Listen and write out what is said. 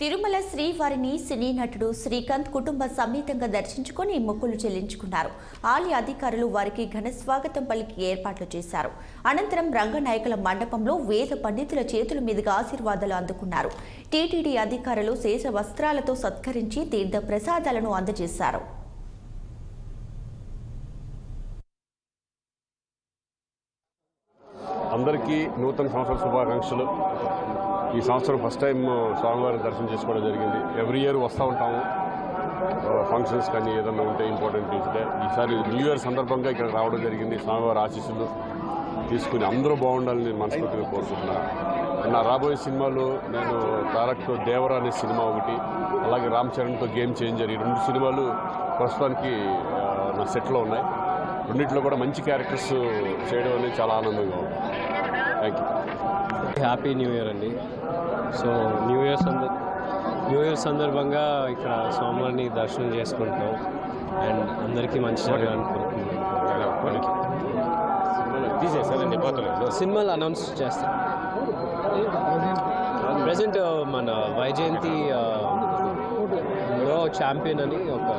తిరుమల శ్రీవారిని సినీ నటుడు శ్రీకాంత్ కుటుంబ సమేతంగా దర్శించుకుని మొక్కులు చెల్లించుకున్నారు. ఆలయ అధికారులు వారికి ఘన స్వాగతం పలికి ఏర్పాట్లు చేశారు. అనంతరం రంగనాయకుల మండపంలో వేద పండితుల చేతుల మీదుగా ఆశీర్వాదాలు అందుకున్నారు. టీటీడీ అధికారులు శేష వస్త్రాలతో సత్కరించి తీర్థ ప్రసాదాలను అందజేశారు. అందరికీ నూతన సంవత్సర శుభాకాంక్షలు. ఈ సంవత్సరం ఫస్ట్ టైం స్వామివారి దర్శనం చేసుకోవడం జరిగింది. ఎవ్రీ ఇయర్ వస్తూ ఉంటాము ఫంక్షన్స్ కానీ ఏదన్నా ఉంటే ఇంపార్టెంట్ ఉంటే. ఈసారి న్యూ ఇయర్ సందర్భంగా ఇక్కడ రావడం జరిగింది. స్వామివారి ఆశీస్సులు తీసుకుని అందరూ బాగుండాలని నేను మనస్ఫూర్తిగా కోరుకుంటున్నాను. నా రాబోయే సినిమాలు నేను తారక్తో దేవరా అనే సినిమా ఒకటి, అలాగే రామ్ చరణ్తో గేమ్ చేంజర్, ఈ 2 సినిమాలు ప్రస్తుతానికి నా సెట్లో ఉన్నాయి. రెండింటిలో కూడా మంచి క్యారెక్టర్స్ చేయడం అనేది చాలా ఆనందంగా ఉంది. Thank you. Happy new year అండి. సో న్యూ ఇయర్ సందర్భంగా ఇక్కడ స్వామివారిని దర్శనం చేసుకుంటాం అండ్ అందరికీ మంచి జరగాలని కోరుకుంటున్నాం. సినిమాలు అనౌన్స్ చేస్తాం. ప్రజెంట్ మన వైజయంతి ఛాంపియన్ అని ఒక